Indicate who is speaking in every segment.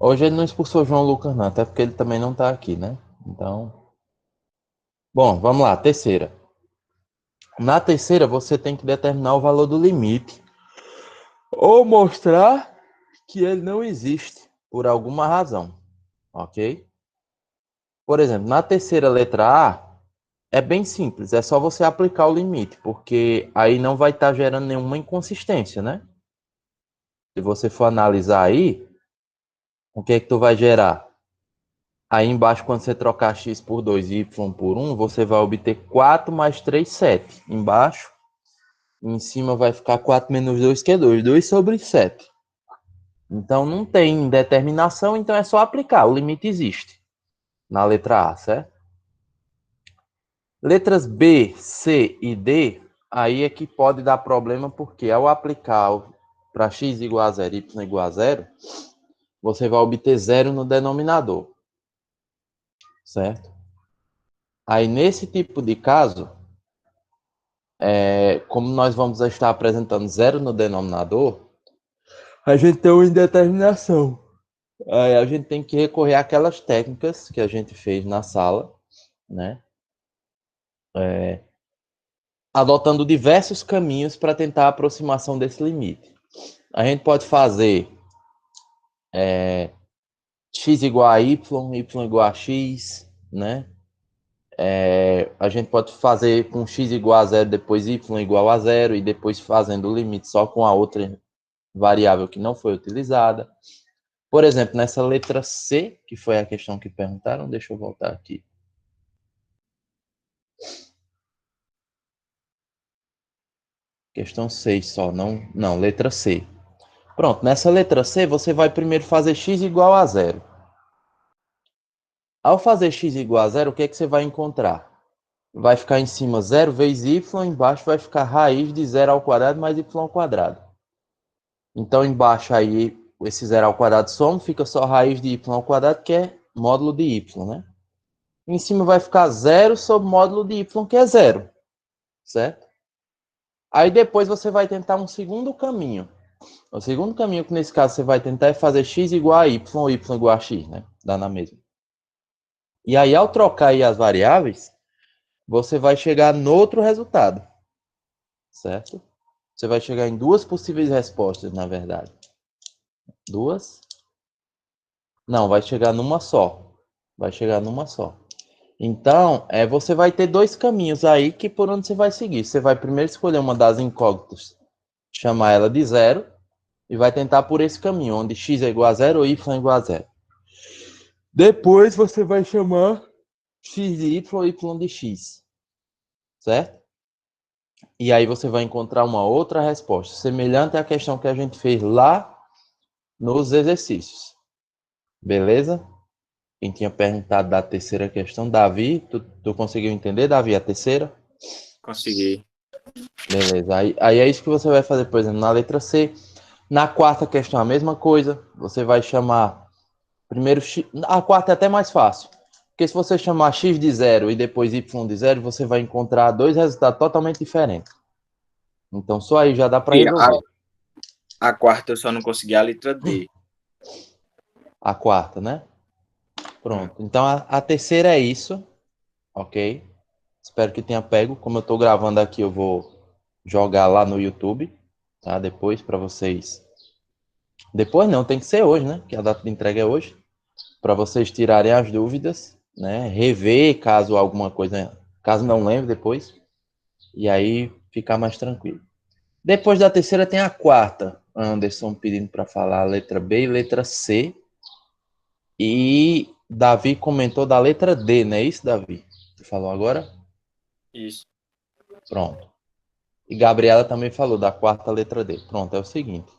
Speaker 1: Hoje ele não expulsou o João Lucas, não, até porque ele também não tá aqui, né? Então. Bom, vamos lá, terceira. Na terceira, você tem que determinar o valor do limite ou mostrar que ele não existe por alguma razão, ok? Por exemplo, na terceira letra A, é bem simples, é só você aplicar o limite, porque aí não vai estar gerando nenhuma inconsistência, né? Se você for analisar aí, o que é que tu vai gerar? Aí embaixo, quando você trocar x por 2 e y por 1, você vai obter 4 mais 3, 7. Embaixo, em cima vai ficar 4 menos 2, que é 2. 2 sobre 7. Então não tem determinação, então é só aplicar. O limite existe na letra A, certo? Letras B, C e D, aí é que pode dar problema, porque ao aplicar para x igual a 0 e y igual a 0, você vai obter 0 no denominador, certo? Aí nesse tipo de caso, como nós vamos estar apresentando 0 no denominador, a gente tem uma indeterminação. Aí a gente tem que recorrer àquelas técnicas que a gente fez na sala, né? Adotando diversos caminhos para tentar a aproximação desse limite. A gente pode fazer x igual a y, y igual a x, né? A gente pode fazer com x igual a 0, depois y igual a 0, e depois fazendo o limite só com a outra variável que não foi utilizada. Por exemplo, nessa letra C, que foi a questão que perguntaram, deixa eu voltar aqui. Questão 6 só, não, letra C. Pronto, nessa letra C, você vai primeiro fazer x igual a 0. Ao fazer x igual a 0, o que é que você vai encontrar? Vai ficar em cima 0 vezes y, embaixo vai ficar raiz de 0 ao quadrado mais y ao quadrado. Então, embaixo aí, esse 0 ao quadrado soma, fica só raiz de y ao quadrado, que é módulo de y, né? Em cima vai ficar 0 sobre módulo de y, que é 0, certo? Aí depois você vai tentar um segundo caminho. O segundo caminho que nesse caso você vai tentar é fazer x igual a y ou y igual a x, né? Dá na mesma. E aí, ao trocar aí as variáveis, você vai chegar no outro resultado, certo? Você vai chegar em duas possíveis respostas, na verdade. Duas? Não, vai chegar numa só. Vai chegar numa só. Então, você vai ter dois caminhos aí que por onde você vai seguir. Você vai primeiro escolher uma das incógnitas, chamar ela de 0, e vai tentar por esse caminho, onde x é igual a 0 ou y é igual a 0. Depois você vai chamar x de y ou y de x, certo? E aí você vai encontrar uma outra resposta, semelhante à questão que a gente fez lá nos exercícios. Beleza? Quem tinha perguntado da terceira questão, Davi, tu conseguiu entender, Davi, a terceira?
Speaker 2: Consegui.
Speaker 1: Beleza, aí é isso que você vai fazer, por exemplo, na letra C. Na quarta questão, a mesma coisa, você vai chamar primeiro x. A quarta é até mais fácil, porque se você chamar x de 0 e depois y de 0, você vai encontrar dois resultados totalmente diferentes. Então só aí já dá para
Speaker 2: E
Speaker 1: resolver.
Speaker 2: a quarta eu só não consegui a letra D.
Speaker 1: A quarta, né? Pronto. Então a terceira é isso, ok? Espero que tenha pego. Como eu estou gravando aqui, eu vou jogar lá no YouTube, tá? Depois para vocês. Depois não, tem que ser hoje, né? Que a data de entrega é hoje, para vocês tirarem as dúvidas, né? Rever caso alguma coisa, caso não lembre depois, e aí ficar mais tranquilo. Depois da terceira tem a quarta. Anderson pedindo para falar a letra B e letra C. E Davi comentou da letra D, não é isso, Davi? Você falou agora?
Speaker 2: Isso.
Speaker 1: Pronto. E Gabriela também falou da quarta letra D. Pronto, é o seguinte.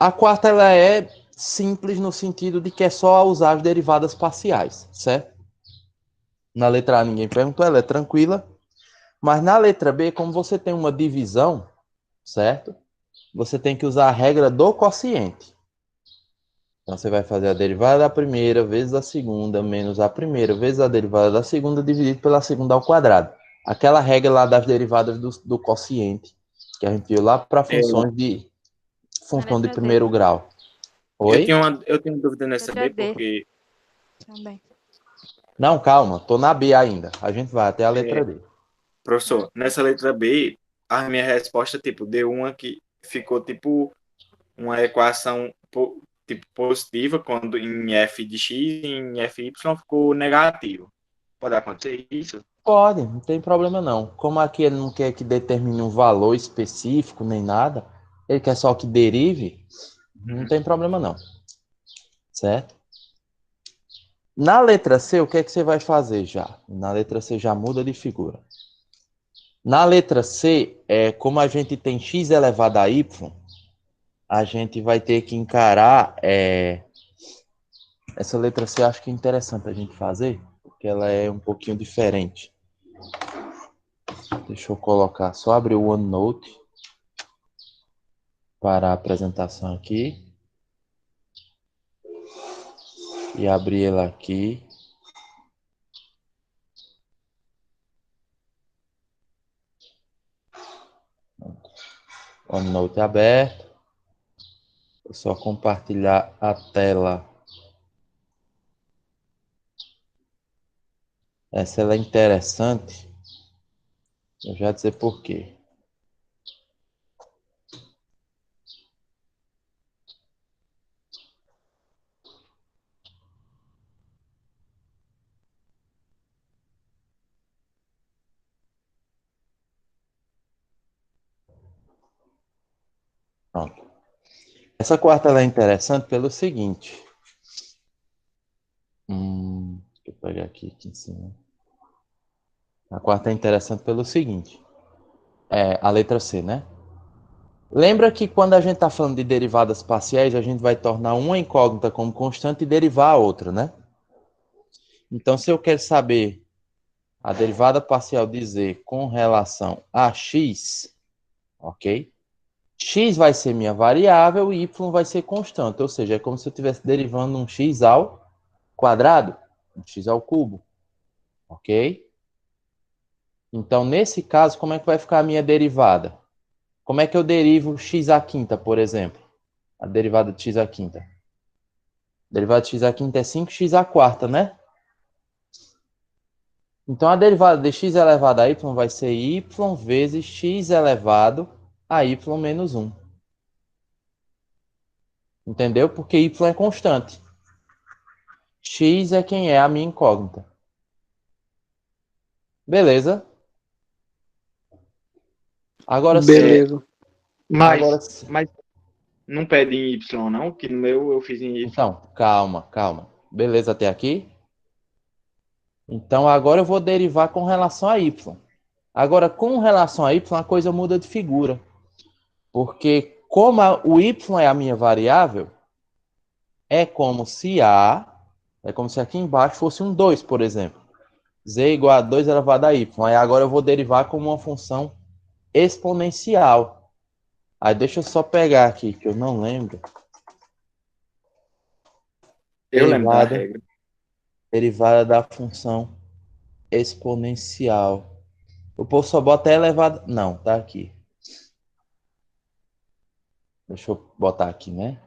Speaker 1: A quarta ela é simples no sentido de que é só usar as derivadas parciais, certo? Na letra A ninguém perguntou, ela é tranquila. Mas na letra B, como você tem uma divisão, certo? Você tem que usar a regra do quociente. Então você vai fazer a derivada da primeira vezes a segunda, menos a primeira vezes a derivada da segunda, dividido pela segunda ao quadrado. Aquela regra lá das derivadas do quociente, que a gente viu lá para função de
Speaker 3: letra D.
Speaker 1: primeiro grau? Oi?
Speaker 2: Eu tenho dúvida nessa
Speaker 3: Letra
Speaker 2: B,
Speaker 3: D.
Speaker 2: porque
Speaker 3: Também.
Speaker 1: Não, calma, tô na B ainda. A gente vai até a letra D.
Speaker 2: professor, nessa letra B, a minha resposta, tipo, deu uma que ficou, tipo, uma equação, tipo, positiva, quando em f de x e em f y ficou negativo. Pode acontecer isso?
Speaker 1: Pode, não tem problema não. Como aqui ele não quer que determine um valor específico nem nada, ele quer só que derive, não tem problema não. Certo? Na letra C, o que é que você vai fazer já? Na letra C já muda de figura. Na letra C, como a gente tem x elevado a y, a gente vai ter que encarar. Essa letra C eu acho que é interessante a gente fazer, porque ela é um pouquinho diferente. Deixa eu colocar, só abrir o OneNote para a apresentação aqui. E abrir ela aqui. O OneNote aberto. Vou só compartilhar a tela. Essa ela é interessante. Eu já dizer por quê. Pronto. Essa quarta ela é interessante pelo seguinte. Deixa eu pegar aqui em cima. A quarta é interessante pelo seguinte. A letra C, né? Lembra que quando a gente está falando de derivadas parciais, a gente vai tornar uma incógnita como constante e derivar a outra, né? Então, se eu quero saber a derivada parcial de z com relação a x, ok? X vai ser minha variável e y vai ser constante, ou seja, é como se eu estivesse derivando um x ao quadrado, um x ao cubo, ok? Então, nesse caso, como é que vai ficar a minha derivada? Como é que eu derivo x à quinta, por exemplo? A derivada de x à quinta. A derivada de x à quinta é 5x à quarta, né? Então, a derivada de x elevado a y vai ser y vezes x elevado a y menos 1. Entendeu? Porque y é constante. X é quem é a minha incógnita. Beleza? Agora sim.
Speaker 4: Beleza.
Speaker 1: Agora sim.
Speaker 2: Mas não pede em Y, não? Que no meu eu fiz em Y.
Speaker 1: Então, calma, calma. Beleza até aqui? Então, agora eu vou derivar com relação a y. Agora, com relação a y, a coisa muda de figura. Porque como o y é a minha variável, é como se aqui embaixo fosse um 2, por exemplo. Z igual a 2 elevado a y. Aí agora eu vou derivar como uma função exponencial. Aí deixa eu só pegar aqui, que eu não lembro.
Speaker 2: Eu lembro da regra.
Speaker 1: Derivada da função exponencial. O povo só bota elevado. Não, tá aqui. Deixa eu botar aqui, né?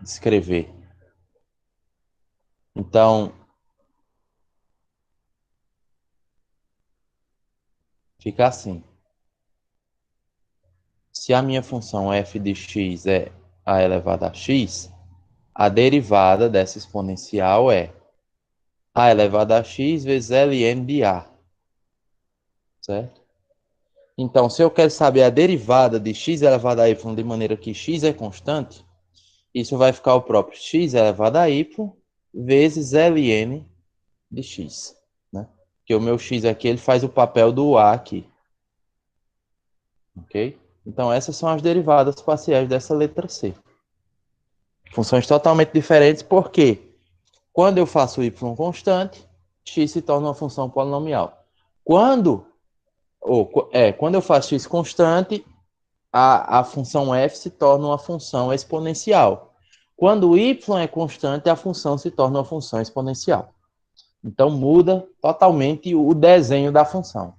Speaker 1: Escrever. Então, fica assim. Se a minha função f de x é a elevado a x, a derivada dessa exponencial é a elevado a x vezes ln de a. Certo? Então, se eu quero saber a derivada de x elevado a y de maneira que x é constante, isso vai ficar o próprio x elevado a y vezes ln de x. Né? Porque o meu x aqui ele faz o papel do a aqui. Ok? Então, essas são as derivadas parciais dessa letra C. Funções totalmente diferentes, porque quando eu faço y constante, x se torna uma função polinomial. Quando eu faço x constante, a função f se torna uma função exponencial. Quando y é constante, a função se torna uma função exponencial. Então, muda totalmente o desenho da função.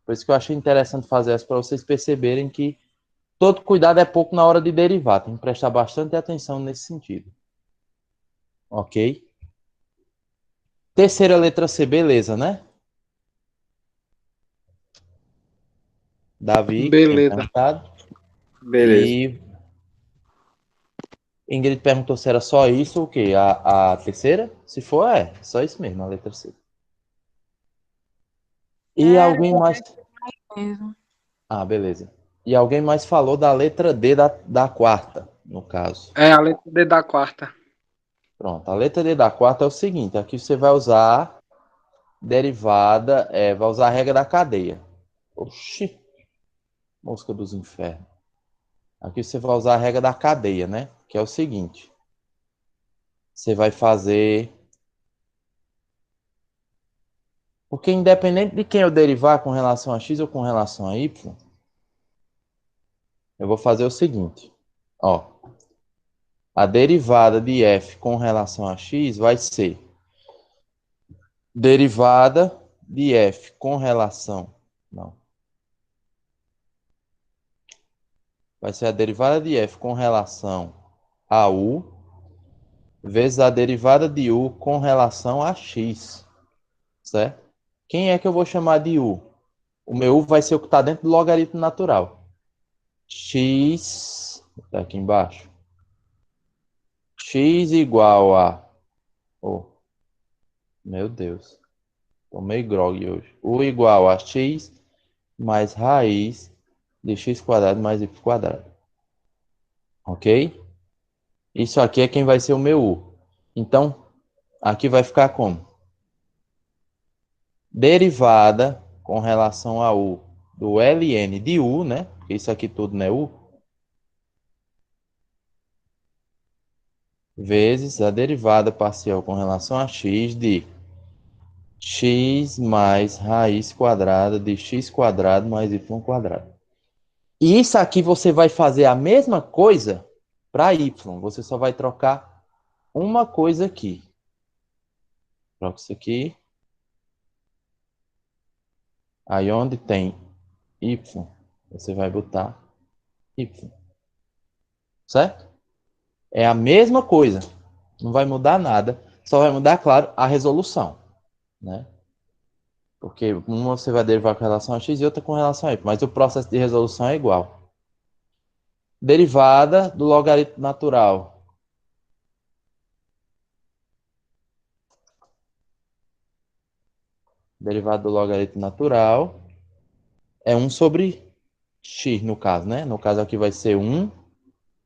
Speaker 1: Por isso que eu achei interessante fazer essa para vocês perceberem que Todo cuidado é pouco na hora de derivar. Tem que prestar bastante atenção nesse sentido. Ok? Terceira letra C, beleza, né? Davi, que tinha
Speaker 3: Beleza.
Speaker 1: perguntado.
Speaker 2: Beleza.
Speaker 1: E Ingrid perguntou se era só isso ou o quê? A terceira? Se for, é. Só isso mesmo, a letra C. E
Speaker 4: É,
Speaker 1: alguém mais...
Speaker 4: mesmo.
Speaker 1: Ah, beleza. E alguém mais falou da letra D da quarta, no caso.
Speaker 3: É a letra D da quarta.
Speaker 1: Pronto, a letra D da quarta é o seguinte, aqui você vai usar derivada, vai usar a regra da cadeia. Oxi, mosca dos infernos. Aqui você vai usar a regra da cadeia, né? Que é o seguinte. Você vai fazer... Porque independente de quem eu derivar com relação a x ou com relação a y, eu vou fazer o seguinte. Ó, a derivada de f com relação a x vai ser derivada de f com relação... Não. Vai ser a derivada de f com relação a u vezes a derivada de u com relação a x. Certo? Quem é que eu vou chamar de u? O meu u vai ser o que está dentro do logaritmo natural. X, tá aqui embaixo. X igual a... Oh, meu Deus. Tô meio grog hoje. U igual a x mais raiz de x quadrado mais y quadrado. Ok? Isso aqui é quem vai ser o meu u. Então, aqui vai ficar como? Derivada com relação a u do ln de u, né? Porque isso aqui tudo não é u. Vezes a derivada parcial com relação a x de x mais raiz quadrada de x quadrado mais y quadrado. E isso aqui você vai fazer a mesma coisa para y. Você só vai trocar uma coisa aqui. Troca isso aqui. Aí onde tem y, você vai botar y. Certo? É a mesma coisa. Não vai mudar nada. Só vai mudar, claro, a resolução. Né? Porque uma você vai derivar com relação a x e outra com relação a y. Mas o processo de resolução é igual. Derivada do logaritmo natural. Derivada do logaritmo natural é 1 sobre x, no caso, né? No caso aqui vai ser 1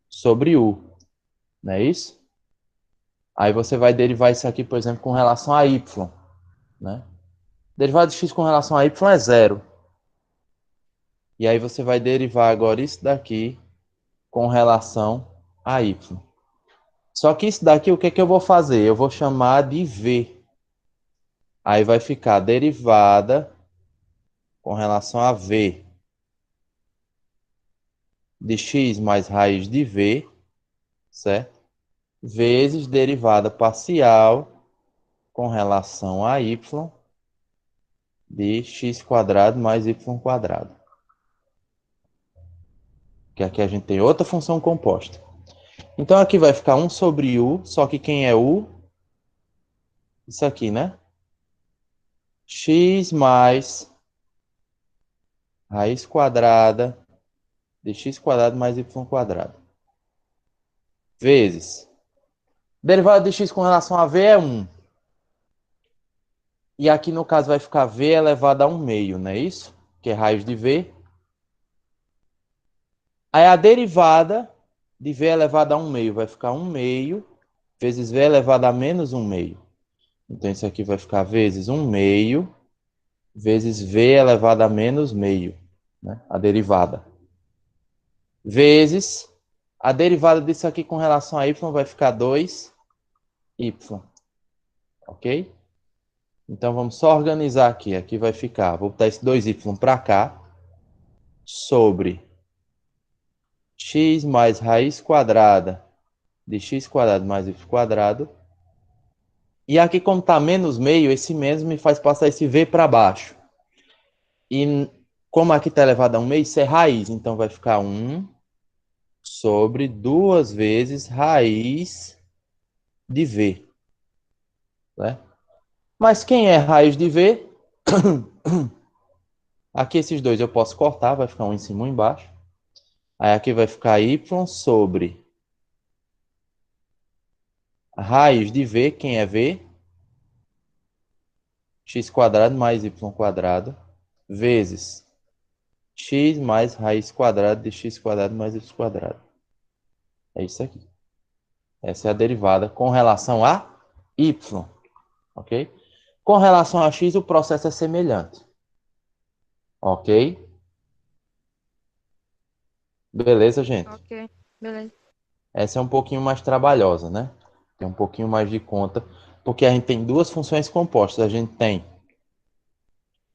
Speaker 1: sobre u. Não é isso? Aí você vai derivar isso aqui, por exemplo, com relação a y. Né? Derivada de x com relação a y é zero. E aí você vai derivar agora isso daqui com relação a y. Só que isso daqui, o que é que eu vou fazer? Eu vou chamar de v. Aí vai ficar derivada com relação a v de x mais raiz de v, certo? Vezes derivada parcial com relação a y de x quadrado mais y quadrado. Que aqui a gente tem outra função composta. Então aqui vai ficar 1 sobre u, só que quem é u? Isso aqui, né? X mais raiz quadrada de x quadrado mais y quadrado. Vezes. Derivada de x com relação a v é 1. E aqui no caso vai ficar v elevado a 1 meio, não é isso? Que é raiz de v. Aí a derivada de v elevado a 1 meio vai ficar 1 meio vezes v elevado a menos 1 meio. Então isso aqui vai ficar vezes 1 meio vezes v elevado a menos meio, né? A derivada. Vezes a derivada disso aqui com relação a y vai ficar 2y. Ok? Então vamos só organizar aqui. Aqui vai ficar, vou botar esse 2y para cá, sobre x mais raiz quadrada de x quadrado mais y quadrado. E aqui, como está menos meio, esse menos me faz passar esse v para baixo. E como aqui está elevado a 1 meio, isso é raiz. Então vai ficar 1 sobre 2 vezes raiz de V. Né? Mas quem é raiz de V? Aqui esses dois eu posso cortar, vai ficar um em cima e um embaixo. Aí aqui vai ficar y sobre raiz de V, quem é V? X quadrado mais y quadrado, vezes x mais raiz quadrada de x quadrado mais y quadrado. É isso aqui. Essa é a derivada com relação a y, ok? Com relação a x, o processo é semelhante, ok? Beleza, gente?
Speaker 3: Ok, beleza.
Speaker 1: Essa é um pouquinho mais trabalhosa, né? Tem um pouquinho mais de conta, porque a gente tem duas funções compostas. A gente tem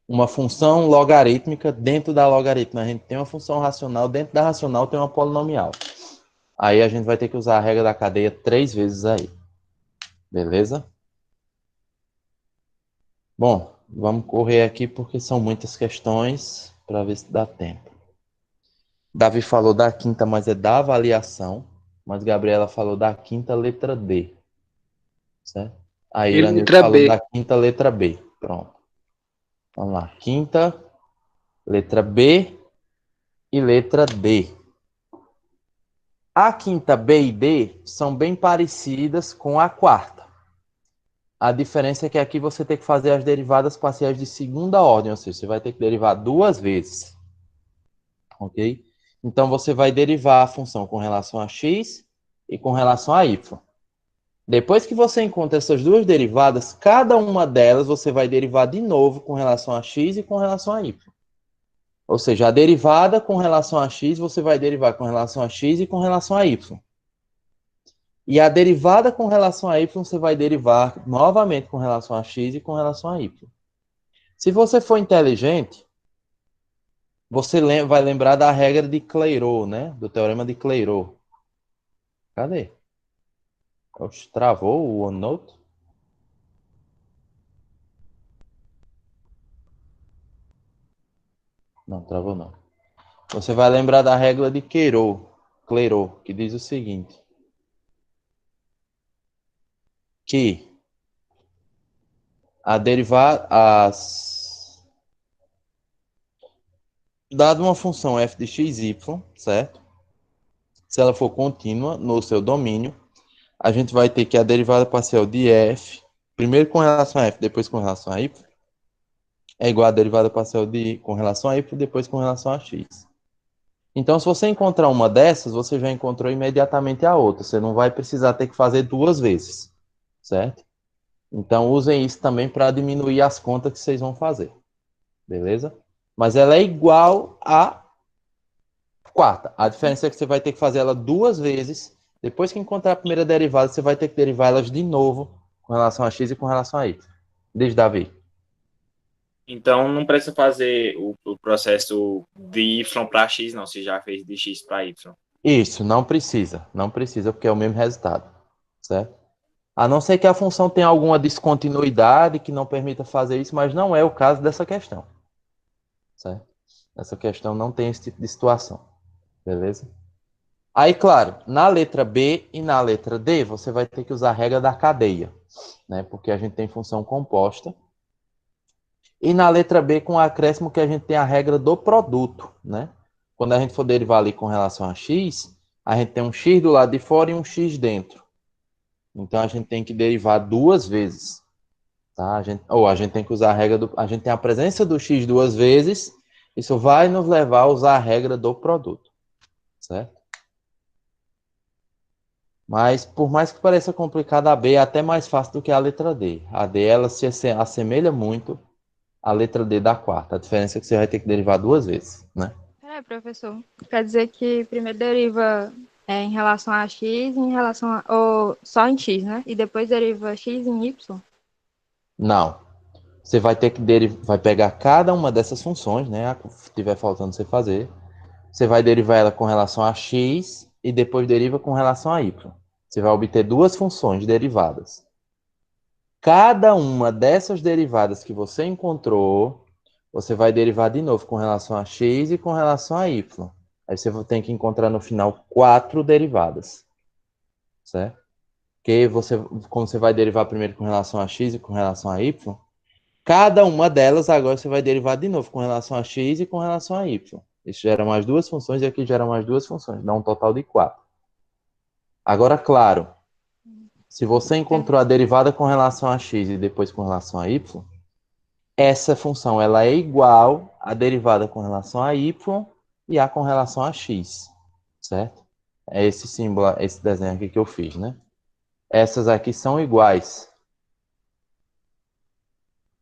Speaker 1: uma função logarítmica, dentro da logaritma a gente tem uma função racional, dentro da racional tem uma polinomial. Aí a gente vai ter que usar a regra da cadeia 3 vezes aí. Beleza? Bom, vamos correr aqui porque são muitas questões para ver se dá tempo. Davi falou da quinta, mas é da avaliação. Mas Gabriela falou da quinta letra D. Certo? Aí
Speaker 4: E
Speaker 1: Iranildo
Speaker 4: letra
Speaker 1: falou
Speaker 4: B.
Speaker 1: da quinta letra B. Pronto. Vamos lá. Quinta, letra B e letra D. A quinta B e D são bem parecidas com a quarta. A diferença é que aqui você tem que fazer as derivadas parciais de segunda ordem, ou seja, você vai ter que derivar 2 vezes. Ok? Então você vai derivar a função com relação a x e com relação a y. Depois que você encontra essas duas derivadas, cada uma delas você vai derivar de novo com relação a x e com relação a y. Ou seja, a derivada com relação a x você vai derivar com relação a x e com relação a y. E a derivada com relação a y você vai derivar novamente com relação a x e com relação a y. Se você for inteligente, você vai lembrar da regra de Clairaut, né? Do teorema de Clairaut. Cadê? Oxe, travou o OneNote? Não, travou não. Você vai lembrar da regra de Clairaut, que diz o seguinte: que a derivada, dada uma função f de x, y, certo? Se ela for contínua no seu domínio, a gente vai ter que a derivada parcial de f, primeiro com relação a f, depois com relação a y, é igual a derivada parcial de com relação a y, depois com relação a x. Então, se você encontrar uma dessas, você já encontrou imediatamente a outra. Você não vai precisar ter que fazer 2 vezes, certo? Então, usem isso também para diminuir as contas que vocês vão fazer, beleza? Mas ela é igual à quarta. A diferença é que você vai ter que fazer ela 2 vezes. Depois que encontrar a primeira derivada, você vai ter que derivar elas de novo com relação a x e com relação a y. Diz, Davi.
Speaker 2: Então não precisa fazer o processo de y para x, não. Você já fez de x para y.
Speaker 1: Isso, não precisa. Não precisa, porque é o mesmo resultado, certo? A não ser que a função tenha alguma descontinuidade que não permita fazer isso, mas não é o caso dessa questão, certo? Essa questão não tem esse tipo de situação, beleza? Aí, claro, na letra B e na letra D, você vai ter que usar a regra da cadeia, né? Porque a gente tem função composta. E na letra B, com o acréscimo que a gente tem a regra do produto, né? Quando a gente for derivar ali com relação a x, a gente tem um x do lado de fora e um x dentro. Então a gente tem que derivar 2 vezes, tá? A gente tem que usar a regra do, a gente tem a presença do x 2 vezes, isso vai nos levar a usar a regra do produto, certo? Mas por mais que pareça complicada, a B é até mais fácil do que a letra D. A D ela se assemelha muito à letra D da quarta. A diferença é que você vai ter que derivar 2 vezes, né?
Speaker 3: Professor, quer dizer que primeiro deriva em relação a x, em relação a, ou só em x, né? E depois deriva x em y?
Speaker 1: Não. Você vai ter que vai pegar cada uma dessas funções, né? A que estiver faltando você fazer. Você vai derivar ela com relação a x e depois deriva com relação a y. Você vai obter 2 funções derivadas. Cada uma dessas derivadas que você encontrou, você vai derivar de novo com relação a x e com relação a y. Aí você tem que encontrar no final 4 derivadas, certo? Porque você, como você vai derivar primeiro com relação a x e com relação a y, cada uma delas agora você vai derivar de novo com relação a x e com relação a y. Isso gera mais 2 funções e aqui gera mais 2 funções, dá um total de 4. Agora, claro, se você encontrou a derivada com relação a x e depois com relação a y, essa função ela é igual à derivada com relação a y e a com relação a x, certo? É esse símbolo, esse desenho aqui que eu fiz, né? Essas aqui são iguais.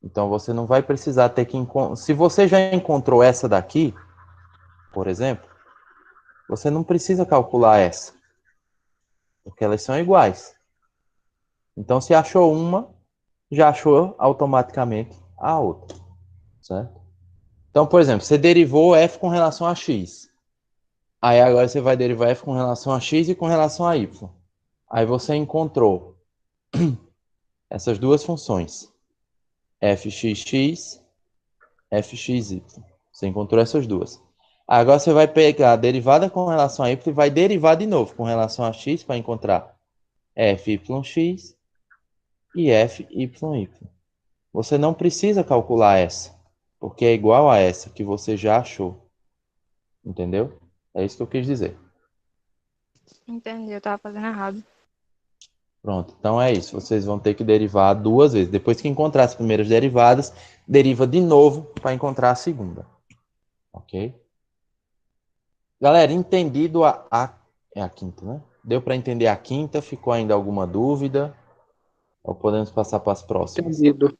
Speaker 1: Então você não vai precisar ter que encontrar. Se você já encontrou essa daqui, por exemplo, você não precisa calcular essa, porque elas são iguais. Então se achou uma, já achou automaticamente a outra, certo? Então, por exemplo, você derivou f com relação a x. Aí agora você vai derivar f com relação a x e com relação a y. Aí você encontrou essas duas funções, fxx, fxy. Você encontrou essas duas. Agora você vai pegar a derivada com relação a y e vai derivar de novo com relação a x para encontrar fyx e fyi. Você não precisa calcular essa, porque é igual a essa que você já achou. Entendeu? É isso que eu quis dizer.
Speaker 3: Entendi, eu tava fazendo errado.
Speaker 1: Pronto, então é isso. Vocês vão ter que derivar 2 vezes. Depois que encontrar as primeiras derivadas, deriva de novo para encontrar a segunda. Ok? Galera, entendido é a quinta, né? Deu para entender a quinta? Ficou ainda alguma dúvida? Ou podemos passar para as próximas?
Speaker 4: Entendido.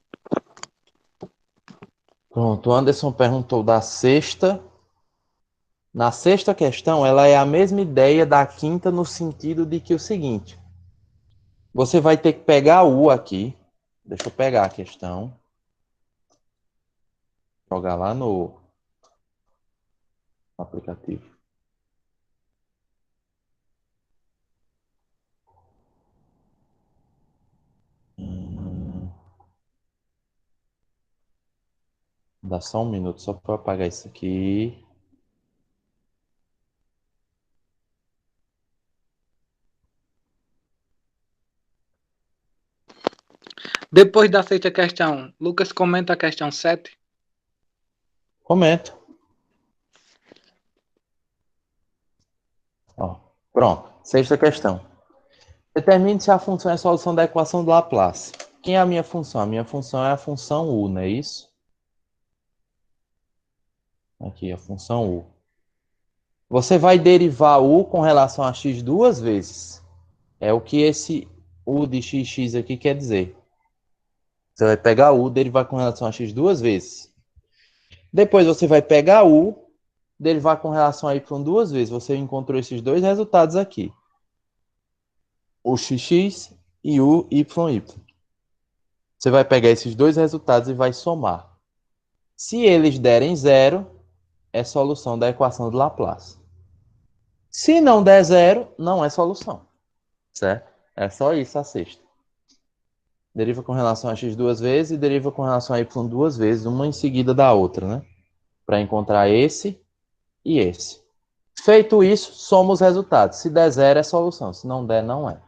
Speaker 1: Pronto, o Anderson perguntou da sexta. Na sexta questão, ela é a mesma ideia da quinta no sentido de que o seguinte: você vai ter que pegar o aqui. Deixa eu pegar a questão. Jogar lá no aplicativo. Dá só um minuto só para apagar isso aqui.
Speaker 4: Depois da sexta questão, Lucas comenta a questão 7.
Speaker 1: Comento. Ó, pronto. Sexta questão. Determine se a função é a solução da equação de Laplace. Quem é a minha função? A minha função é a função u, não é isso? Aqui, a função u. Você vai derivar u com relação a x 2 vezes. É o que esse u de xx aqui quer dizer. Você vai pegar u, derivar com relação a x 2 vezes. Depois você vai pegar u, derivar com relação a y 2 vezes. Você encontrou esses dois resultados aqui. O xx e o yy. Você vai pegar esses dois resultados e vai somar. Se eles derem zero, é solução da equação de Laplace. Se não der zero, não é solução. Certo? É só isso a sexta. Deriva com relação a x 2 vezes e deriva com relação a y 2 vezes, uma em seguida da outra, né? Para encontrar esse e esse. Feito isso, soma os resultados. Se der zero, é solução. Se não der, não é.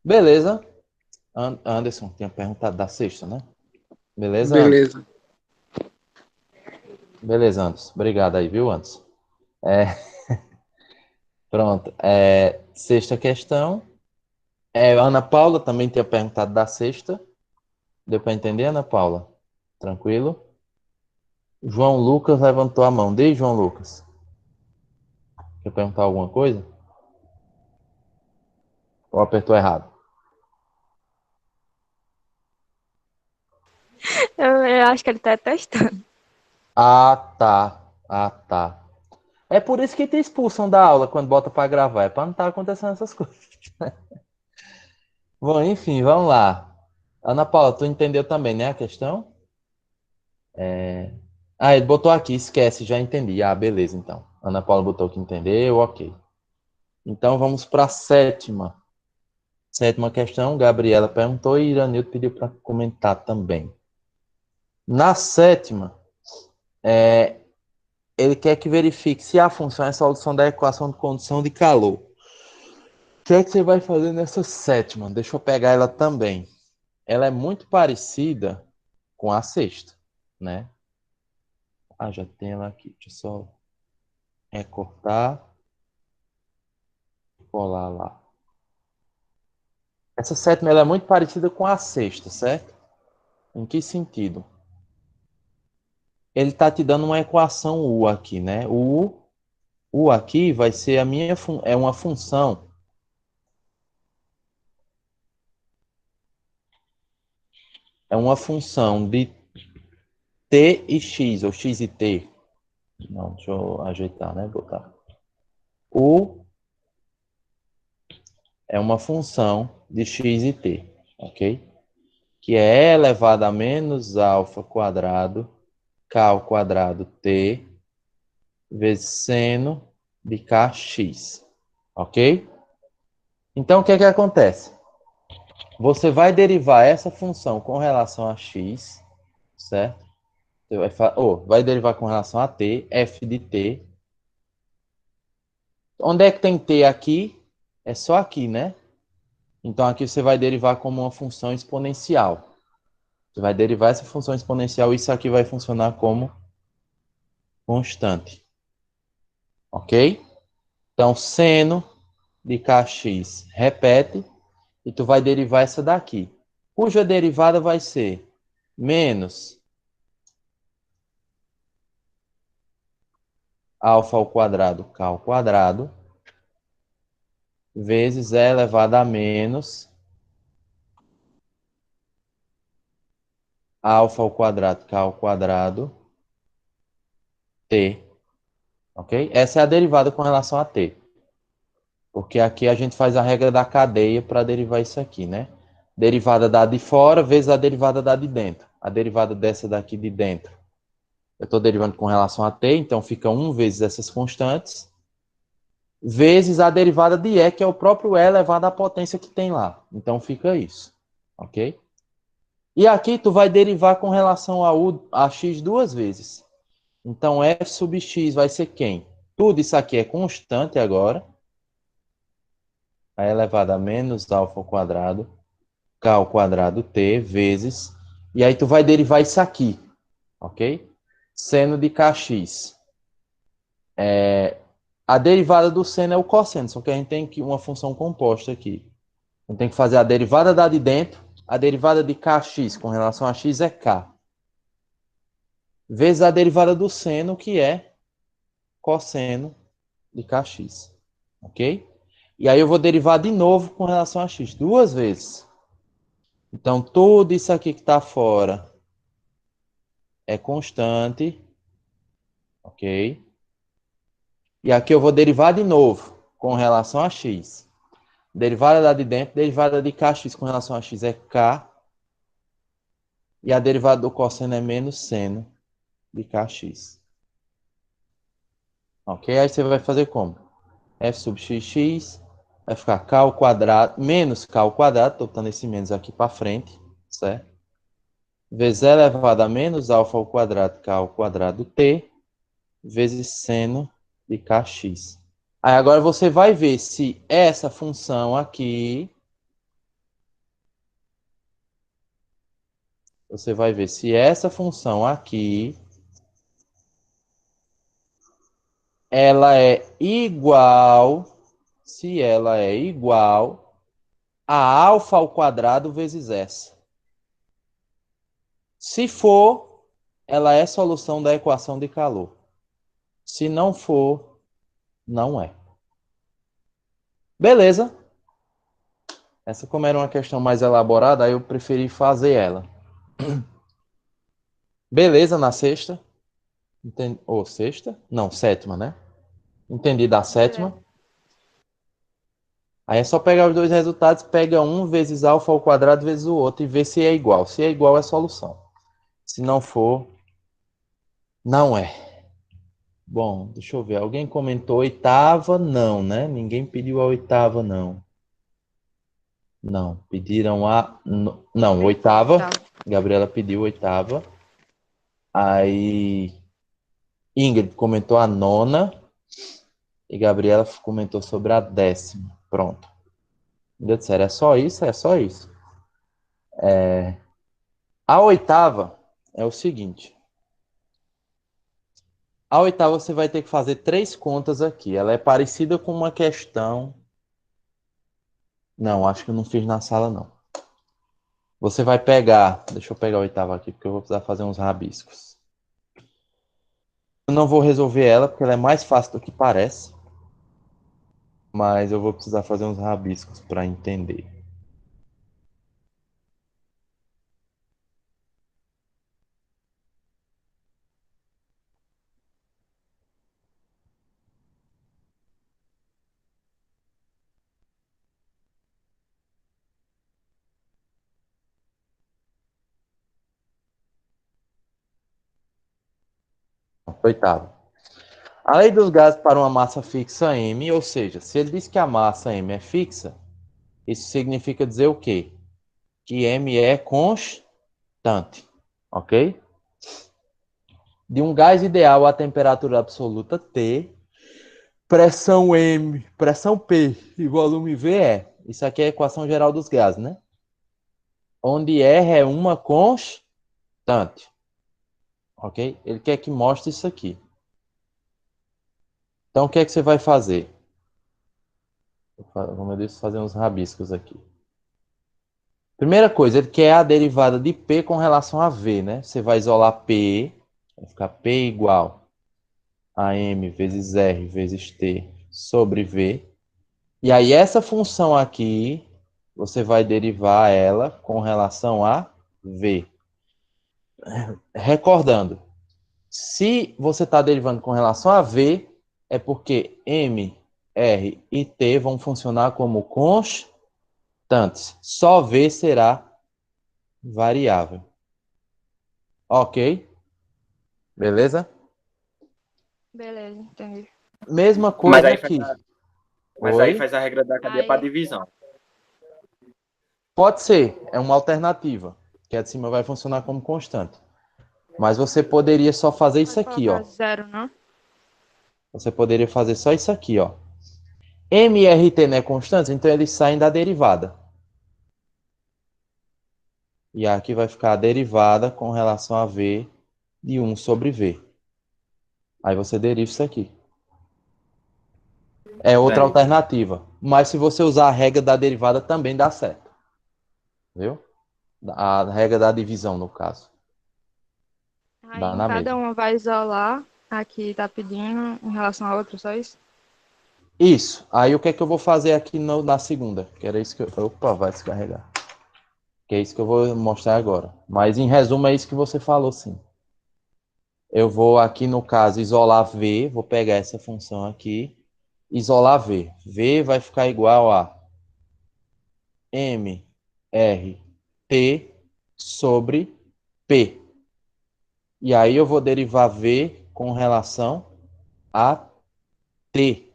Speaker 1: Beleza? Anderson tinha perguntado da sexta, né? Beleza, Anderson?
Speaker 4: Beleza.
Speaker 1: Beleza, Anderson. Obrigado aí, viu, Anderson? Pronto. Sexta questão. Ana Paula também tinha perguntado da sexta. Deu para entender, Ana Paula? Tranquilo? João Lucas levantou a mão. Diz, João Lucas. Quer perguntar alguma coisa? Ou apertou errado?
Speaker 3: Eu acho que ele tá testando.
Speaker 1: Ah, tá. Ah, tá. É por isso que te expulsam da aula quando bota para gravar. É para não estar acontecendo essas coisas. Bom, enfim, vamos lá. Ana Paula, tu entendeu também, né, a questão? Ah, ele botou aqui, esquece, já entendi. Ah, beleza, então. Ana Paula botou que entendeu, ok. Então vamos para a sétima. Sétima questão, Gabriela perguntou e Iranildo pediu para comentar também. Na sétima, ele quer que verifique se a função é a solução da equação de condução de calor. O que é que você vai fazer nessa sétima? Deixa eu pegar ela também. Ela é muito parecida com a sexta, né? Ah, já tem ela aqui. Deixa eu só recortar. Colar lá. Essa sétima ela é muito parecida com a sexta, certo? Em que sentido? Ele está te dando uma equação U aqui, né? O U aqui vai ser a minha é uma função. É uma função de t e x, ou x e t. Não, deixa eu ajeitar, né? Botar. U é uma função de x e t, ok? Que é e elevado a menos alfa quadrado, k ao quadrado t, vezes seno de kx, ok? Então, o que é que acontece? Você vai derivar essa função com relação a x, certo? Você vai derivar com relação a t, f de t. Onde é que tem t aqui? É só aqui, né? Então, aqui você vai derivar como uma função exponencial. Você vai derivar essa função exponencial e isso aqui vai funcionar como constante. Ok? Então, seno de kx repete e tu vai derivar essa daqui, cuja derivada vai ser menos alfa ao quadrado k ao quadrado vezes e elevado a menos alfa ao quadrado k ao quadrado t, ok? Essa é a derivada com relação a t, porque aqui a gente faz a regra da cadeia para derivar isso aqui, né? Derivada da de fora vezes a derivada da de dentro. A derivada dessa daqui de dentro eu estou derivando com relação a t, então fica 1 vezes essas constantes, vezes a derivada de e, que é o próprio e elevado à potência que tem lá. Então fica isso, ok? E aqui tu vai derivar com relação a x duas vezes. Então f sub x vai ser quem? Tudo isso aqui é constante agora. A elevado a menos alfa ao quadrado, k ao quadrado t, vezes... E aí tu vai derivar isso aqui, ok? Seno de kx. A derivada do seno é o cosseno, só que a gente tem uma função composta aqui. A gente tem que fazer a derivada da de dentro, a derivada de kx com relação a x é k, vezes a derivada do seno, que é cosseno de kx, ok? E aí eu vou derivar de novo com relação a x, duas vezes. Então, tudo isso aqui que está fora é constante, ok? E aqui eu vou derivar de novo com relação a x. Derivada da de dentro, derivada de kx com relação a x é k. E a derivada do cosseno é menos seno de kx. Ok? Aí você vai fazer como? F sub xx vai ficar k ao quadrado, menos k ao quadrado, estou botando esse menos aqui para frente, certo? Vezes elevado a menos alfa ao quadrado, k ao quadrado t, vezes seno de kx. Aí agora você vai ver se essa função aqui, você vai ver se essa função aqui, ela é igual, se ela é igual a alfa ao quadrado vezes essa. Se for, ela é solução da equação de calor. Se não for, não é. Beleza? Essa, como era uma questão mais elaborada, aí eu preferi fazer ela. Beleza, na sexta? Ou sexta? Não, sétima, né? Entendi da sétima. Aí é só pegar os dois resultados, pega um vezes alfa ao quadrado vezes o outro e ver se é igual. Se é igual, é solução. Se não for, não é. Bom, deixa eu ver. Alguém comentou oitava? Não, né? Ninguém pediu a oitava, não. Não, pediram a... Não, oitava.
Speaker 3: Tá.
Speaker 1: Gabriela pediu oitava. Aí... Ingrid comentou a nona e Gabriela comentou sobre a 10ª. Pronto. Meu Deus do céu, é só isso? É só isso. A 8ª é o seguinte. A 8ª você vai ter que fazer 3 contas aqui. Ela é parecida com uma questão. Não, acho que eu não fiz na sala, não. Você vai pegar. Deixa eu pegar a 8ª aqui, porque eu vou precisar fazer uns rabiscos. Eu não vou resolver ela, porque ela é mais fácil do que parece. Mas eu vou precisar fazer uns rabiscos para entender. Oitavo. A lei dos gases para uma massa fixa M, ou seja, se ele diz que a massa M é fixa, isso significa dizer o quê? Que M é constante, ok? De um gás ideal a temperatura absoluta T, pressão M, pressão P e volume V é. Isso aqui é a equação geral dos gases, né? Onde R é uma constante, ok? Ele quer que mostre isso aqui. Então, o que é que você vai fazer? Como eu disse, fazer uns rabiscos aqui. Primeira coisa, ele quer a derivada de P com relação a V, né? Você vai isolar P, vai ficar P igual a M vezes R vezes T sobre V. E aí essa função aqui, você vai derivar ela com relação a V. Recordando, se você está derivando com relação a V, é porque M, R e T vão funcionar como constantes. Só V será variável. Ok? Beleza?
Speaker 3: Beleza, entendi.
Speaker 1: Mesma
Speaker 2: Mas
Speaker 1: coisa
Speaker 2: aí faz
Speaker 1: aqui.
Speaker 2: a, mas aí
Speaker 1: Oi?
Speaker 2: faz a regra da cadeia para
Speaker 3: Aí,
Speaker 2: divisão.
Speaker 1: Pode ser, é uma alternativa. Que a de cima vai funcionar como constante. Mas você poderia só fazer isso
Speaker 3: pode
Speaker 1: aqui,
Speaker 3: colocar
Speaker 1: ó.
Speaker 3: zero, não?
Speaker 1: Você poderia fazer só isso aqui, ó. M e RT não é constante, então eles saem da derivada. E aqui vai ficar a derivada com relação a V de 1 sobre V. Aí você deriva isso aqui. É outra
Speaker 2: Entendi.
Speaker 1: alternativa. Mas se você usar a regra da derivada, também dá certo. Viu? A regra da divisão, no caso.
Speaker 3: Aí
Speaker 1: Dá
Speaker 3: em
Speaker 1: na
Speaker 3: cada
Speaker 1: mesma.
Speaker 3: uma vai isolar. Aqui tá pedindo em relação a outra, só isso?
Speaker 1: Isso. Aí o que é que eu vou fazer aqui na segunda? Que era isso que eu... Opa, vai descarregar. Que é isso que eu vou mostrar agora. Mas em resumo é isso que você falou, sim. Eu vou aqui no caso isolar V, vou pegar essa função aqui, isolar V. V vai ficar igual a M, R, T sobre P. E aí eu vou derivar V com relação a T,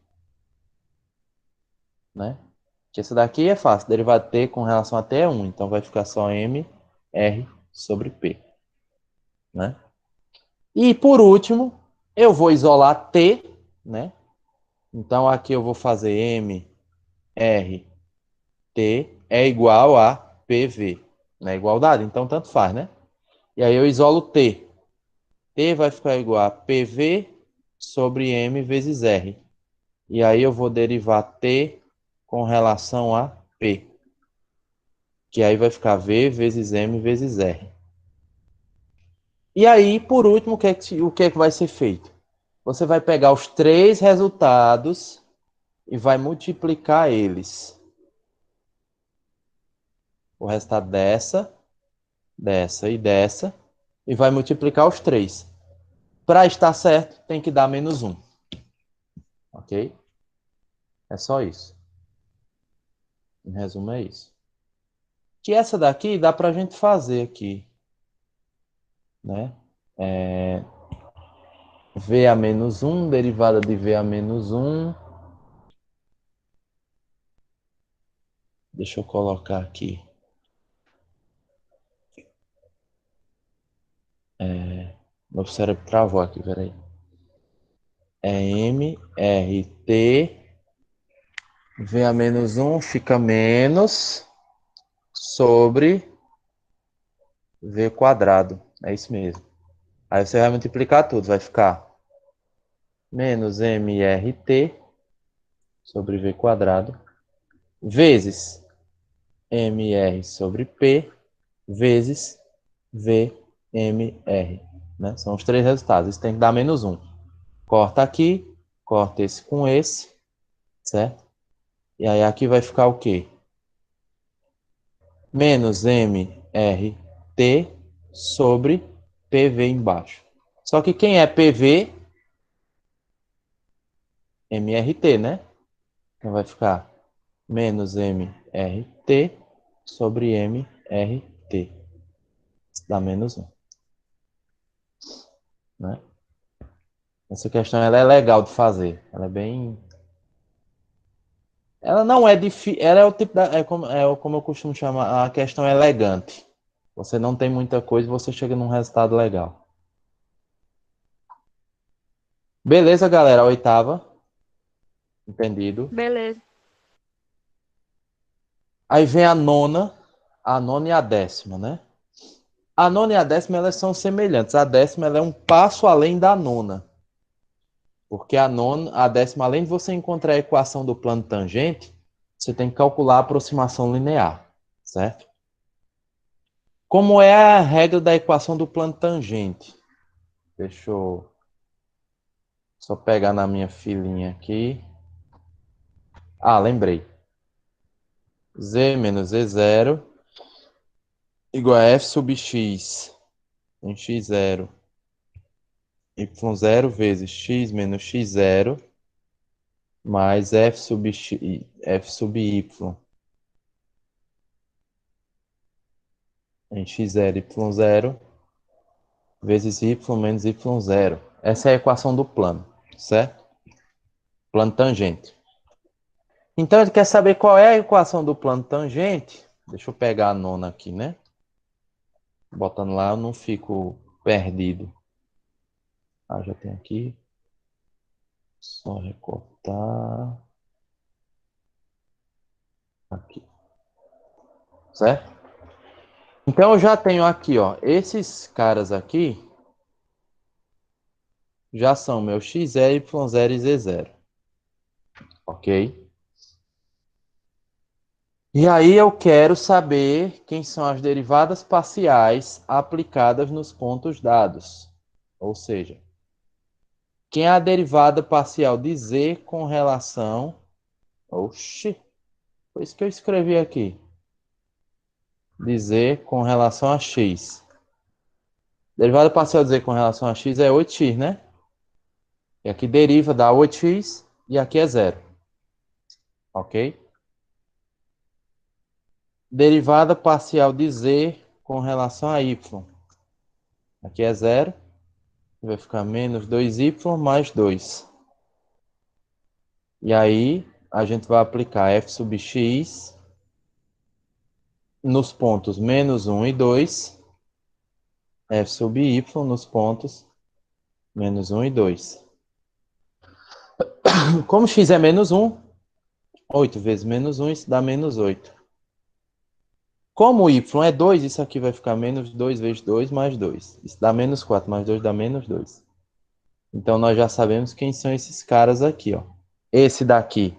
Speaker 1: né? Que essa daqui é fácil, derivar T com relação a T é 1, então vai ficar só M, R sobre P, né? E por último, eu vou isolar T, né? Então aqui eu vou fazer M, R, T é igual a PV, na igualdade, então tanto faz, né? E aí eu isolo T. T vai ficar igual a PV sobre M vezes R. E aí eu vou derivar T com relação a P. Que aí vai ficar V vezes M vezes R. E aí, por último, o que é que vai ser feito? Você vai pegar os três resultados e vai multiplicar eles. O resultado dessa e dessa. E vai multiplicar os três. Para estar certo, tem que dar menos 1. Ok? É só isso. Em resumo, é isso. Que essa daqui dá para a gente fazer aqui. Né? V a menos 1, derivada de V a menos 1. Deixa eu colocar aqui. Meu cérebro travou aqui, peraí. é MRT. Vem a menos 1, fica menos sobre V quadrado. É isso mesmo. Aí você vai multiplicar tudo. Vai ficar menos MRT sobre V quadrado vezes MR sobre P vezes VMR. Né? São os três resultados. Isso tem que dar menos 1. Corta aqui, corta esse com esse, certo? E aí aqui vai ficar o quê? Menos MRT sobre PV embaixo. Só que quem é PV? MRT, né? Então vai ficar menos MRT sobre MRT. Isso dá menos 1. Né? Essa questão ela é legal de fazer. Ela é bem... Ela não é difícil. Ela é o tipo da... como eu costumo chamar, a questão elegante. Você não tem muita coisa e você chega num resultado legal. Beleza, galera? A oitava. Entendido.
Speaker 3: Beleza.
Speaker 1: Aí vem a nona e a décima, né? A nona e a décima, elas são semelhantes. A décima, ela é um passo além da nona. Porque a décima, além de você encontrar a equação do plano tangente, você tem que calcular a aproximação linear, certo? Como é a regra da equação do plano tangente? Deixa eu só pegar na minha filinha aqui. Ah, lembrei. Z menos Z0 igual a F sub x em x0 y0 vezes x menos x0 mais F sub y em x0 y0 vezes y menos y0. Essa é a equação do plano, certo? Plano tangente. Então, ele quer saber qual é a equação do plano tangente. Deixa eu pegar a nona aqui, né? Botando lá, eu não fico perdido. Ah, já tem aqui. Só recortar. Aqui. Certo? Então, eu já tenho aqui, ó. Esses caras aqui já são meu x0, y0 e z0. Ok? E aí eu quero saber quem são as derivadas parciais aplicadas nos pontos dados. Ou seja, quem é a derivada parcial de z com relação... Oxi, foi isso que eu escrevi aqui. De z com relação a x. Derivada parcial de z com relação a x é 8x, né? E aqui deriva dá 8x e aqui é 0. Ok? Derivada parcial de z com relação a y. Aqui é 0. Vai ficar menos 2y mais 2. E aí, a gente vai aplicar f sub x nos pontos menos 1 e 2. F sub y nos pontos menos 1 e 2. Como x é menos 1, 8 vezes menos 1, isso dá menos 8. Como y é 2, isso aqui vai ficar menos 2 vezes 2 mais 2. Isso dá menos 4, mais 2 dá menos 2. Então, nós já sabemos quem são esses caras aqui, ó. Esse daqui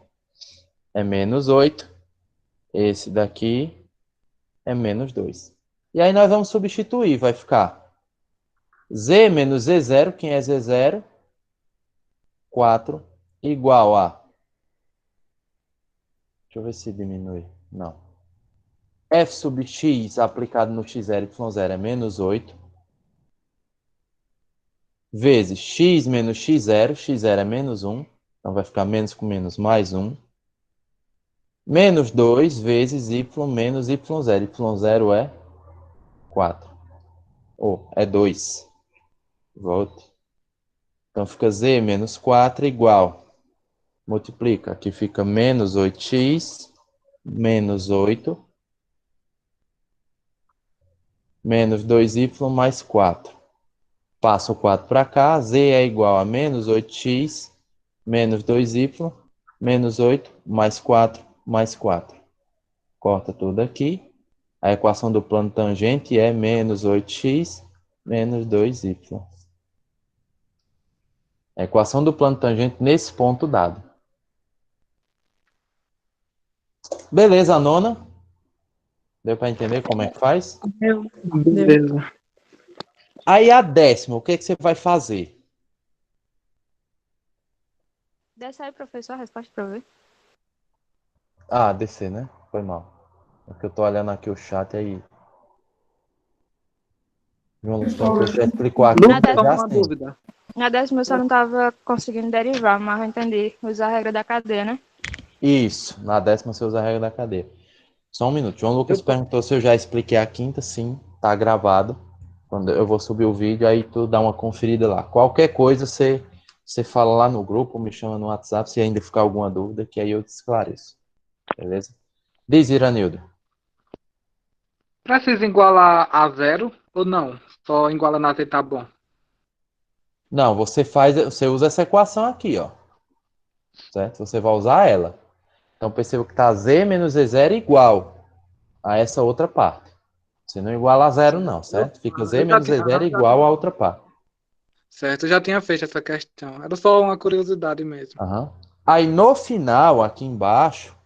Speaker 1: é menos 8. Esse daqui é menos 2. E aí nós vamos substituir. Vai ficar z menos z0. Quem é z0? 4 igual a... Deixa eu ver se diminui. Não. F sub x aplicado no x0 e y0 é menos 8. Vezes x menos x0. X0 é menos 1. Então vai ficar menos com menos mais 1. Menos 2 vezes y menos y0. Y0 é 4. Ou é 2. Volte. Então fica z menos 4 igual. Multiplica. Aqui fica menos 8x menos 8 menos 2y mais 4. Passa o 4 para cá, z é igual a menos 8x, menos 2y, menos 8, mais 4, mais 4. Corta tudo aqui. A equação do plano tangente é menos 8x, menos 2y. A equação do plano tangente nesse ponto dado. Beleza, a nona? Deu para entender como é que faz?
Speaker 4: Beleza.
Speaker 1: Aí a décima, o que, que você vai fazer?
Speaker 3: Desce aí, professor, a resposta para eu ver.
Speaker 1: Ah, descer, né? Foi mal. É que eu tô olhando aqui o chat aí. João Lucas já explicou aqui,
Speaker 3: Na
Speaker 4: Lucas, só
Speaker 1: mas é
Speaker 3: décima,
Speaker 4: uma
Speaker 1: assim.
Speaker 4: dúvida.
Speaker 3: na décima eu só não tava conseguindo derivar, mas eu entendi. Usar a regra da cadeia, né?
Speaker 1: Isso, na décima você usa a regra da cadeia. Só um minuto. João Lucas
Speaker 4: Eu,
Speaker 1: perguntou se eu já expliquei a quinta. Sim, tá gravado. Quando eu vou subir o vídeo, aí tu dá uma conferida lá. Qualquer coisa você fala lá no grupo, me chama no WhatsApp, se ainda ficar alguma dúvida, que aí eu te esclareço. Beleza? Diz, Iranildo.
Speaker 4: precisa igualar a zero ou não? Só iguala na Z tá bom.
Speaker 1: Não, você usa essa equação aqui, ó. Certo? Você vai usar ela. Então perceba que tá z menos z0 igual a essa outra parte. Você não iguala a zero, não, certo? Fica z
Speaker 4: Eu já
Speaker 1: menos
Speaker 4: tinha,
Speaker 1: z0 igual a outra parte.
Speaker 4: certo, eu já tinha feito essa questão. Era só uma curiosidade mesmo.
Speaker 1: Aham. Aí no final, aqui embaixo,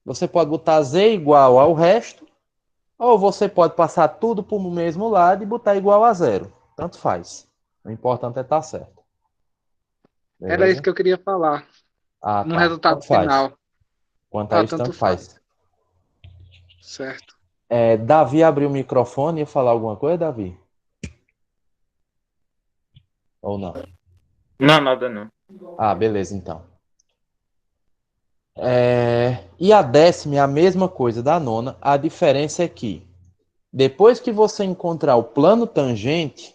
Speaker 1: você pode botar z igual ao resto, ou você pode passar tudo para o mesmo lado e botar igual a zero. Tanto faz. O importante é estar certo.
Speaker 4: Era isso
Speaker 1: Beleza?
Speaker 4: que eu queria falar.
Speaker 1: Ah,
Speaker 4: No
Speaker 1: tá.
Speaker 4: resultado
Speaker 1: Tanto faz.
Speaker 4: final.
Speaker 1: Quanto a
Speaker 4: Ah,
Speaker 1: isso,
Speaker 4: tanto
Speaker 1: tanto
Speaker 4: faz.
Speaker 1: faz.
Speaker 4: Certo.
Speaker 1: Davi abriu o microfone e ia falar alguma coisa, Davi? Ou não?
Speaker 2: Não, nada não.
Speaker 1: Ah, beleza, então. E a décima é a mesma coisa da nona. A diferença é que, depois que você encontrar o plano tangente,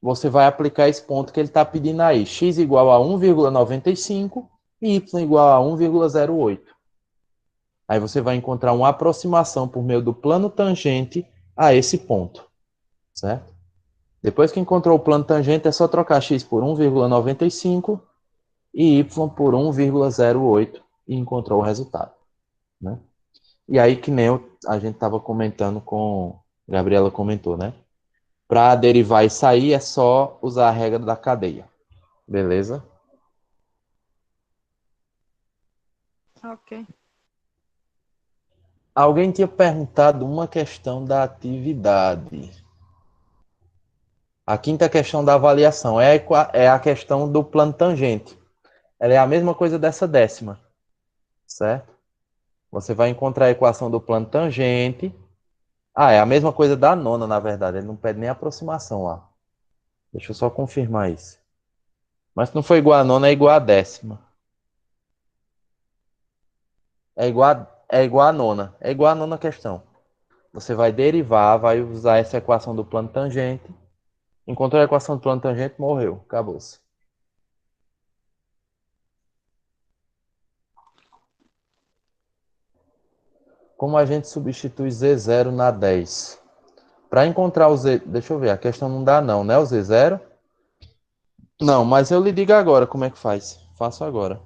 Speaker 1: você vai aplicar esse ponto que ele está pedindo aí. X igual a 1,95 e y igual a 1,08. Aí você vai encontrar uma aproximação por meio do plano tangente a esse ponto. Certo? Depois que encontrou o plano tangente, é só trocar x por 1,95 e y por 1,08 e encontrou o resultado. Né? E aí, que nem a gente estava comentando com. Gabriela comentou, né? Para derivar e sair é só usar a regra da cadeia. Beleza?
Speaker 3: Ok.
Speaker 1: Alguém tinha perguntado uma questão da atividade. A quinta questão da avaliação é a questão do plano tangente. Ela é a mesma coisa dessa décima, certo? Você vai encontrar a equação do plano tangente. Ah, é a mesma coisa da nona, na verdade. Ele não pede nem aproximação lá. Deixa eu só confirmar isso. Mas se não for igual a nona, é igual a décima. É igual a nona. É igual a nona questão. Você vai derivar, vai usar essa equação do plano tangente. Encontrou a equação do plano tangente, morreu. Acabou-se. Como a gente substitui Z0 na 10? Para encontrar o Z... Deixa eu ver, a questão não dá não, né? O Z0? Não, mas eu lhe digo agora como é que faz. Faço agora.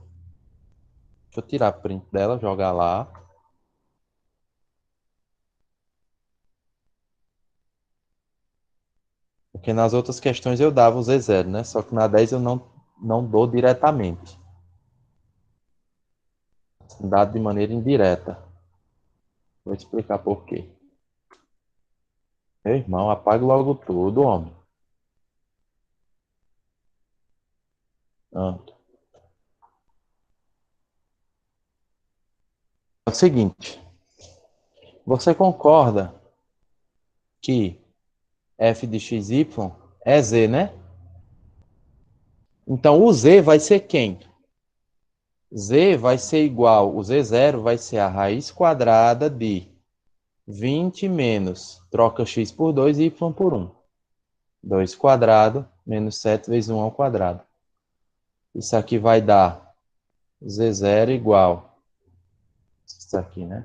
Speaker 1: Deixa eu tirar a print dela, jogar lá. Porque nas outras questões eu dava o Z0, né? Só que na 10 eu não dou diretamente. Dado de maneira indireta. Vou explicar por quê. Meu irmão, apaga logo tudo, homem. Ah. É o seguinte. Você concorda que f de xy é z, né? Então o z vai ser quem? Z vai ser igual, o Z0 vai ser a raiz quadrada de 20 menos, troca x por 2 e y por 1. 2 quadrado menos 7 vezes 1 ao quadrado. Isso aqui vai dar Z0 igual. Isso aqui, né?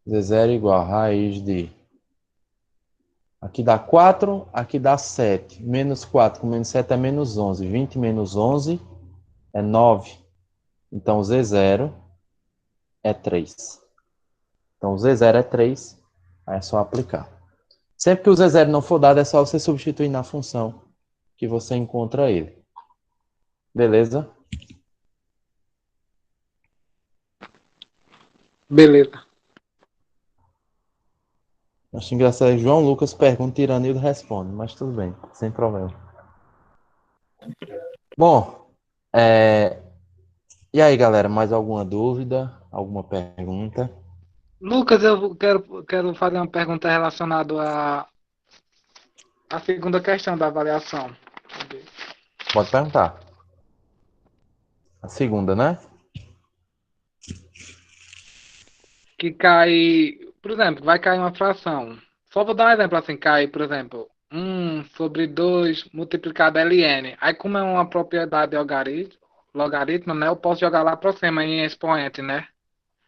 Speaker 1: Z0 igual a raiz de... Aqui dá 4, aqui dá 7. Menos 4 com menos 7 é menos 11. 20 menos 11 é 9. Então, Z0 é 3. Então, Z0 é 3. Aí é só aplicar. Sempre que o Z0 não for dado, é só você substituir na função que você encontra ele. Beleza?
Speaker 4: Beleza.
Speaker 1: Acho engraçado. João Lucas pergunta e Iranildo responde. Mas tudo bem, sem problema. Bom, e aí, galera, mais alguma dúvida? Alguma pergunta?
Speaker 4: Lucas, eu quero fazer uma pergunta relacionada à segunda questão da avaliação.
Speaker 1: Pode perguntar. A segunda, né?
Speaker 4: Que cai, por exemplo, vai cair uma fração. Só vou dar um exemplo assim, cai, por exemplo, 1/2 multiplicado ln. Aí como é uma propriedade de logaritmo, né? Eu posso jogar lá para cima em expoente, né?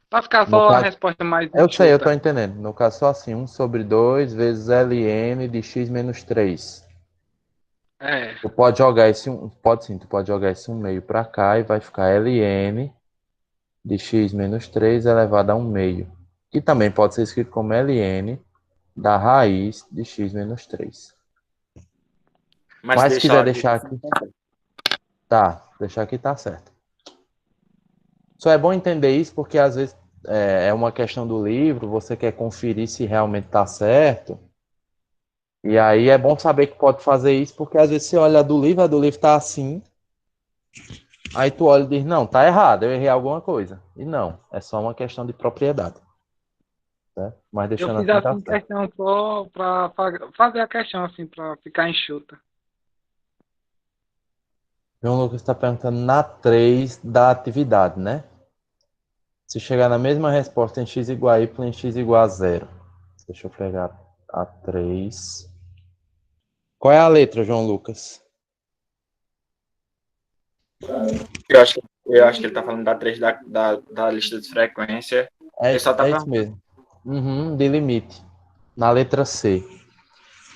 Speaker 4: Para ficar
Speaker 1: No
Speaker 4: só a
Speaker 1: caso,
Speaker 4: resposta mais
Speaker 1: eu sei, eu tô
Speaker 4: enxuta.
Speaker 1: entendendo. No caso, só assim, 1/2 vezes ln de x menos 3.
Speaker 4: É,
Speaker 1: Tu pode jogar esse pode sim, tu pode jogar esse 1/2 para cá e vai ficar ln de x menos 3 elevado a 1/2. Que também pode ser escrito como ln da raiz de x menos 3.
Speaker 2: Mas
Speaker 1: Mas se
Speaker 2: deixar
Speaker 1: quiser
Speaker 2: aqui.
Speaker 1: deixar aqui, tá, deixar aqui tá certo. Só é bom entender isso porque às vezes é uma questão do livro, você quer conferir se realmente tá certo. E aí é bom saber que pode fazer isso, porque às vezes você olha a do livro tá assim, aí tu olha e diz, não, tá errado, eu errei alguma coisa. E não, é só uma questão de propriedade. Né? Mas
Speaker 4: eu
Speaker 1: deixando
Speaker 4: fiz
Speaker 1: assim tá
Speaker 4: assim
Speaker 1: certo.
Speaker 4: questão só para fazer a questão assim, para ficar enxuta.
Speaker 1: João Lucas está perguntando na 3 da atividade, né? Se chegar na mesma resposta em x igual a y, em x igual a 0. Deixa eu pegar a 3. Qual é a letra, João Lucas?
Speaker 2: Eu acho que ele tá falando da 3 da lista de frequência. Ele só tá
Speaker 1: É isso mesmo. Uhum, de limite. Na letra C.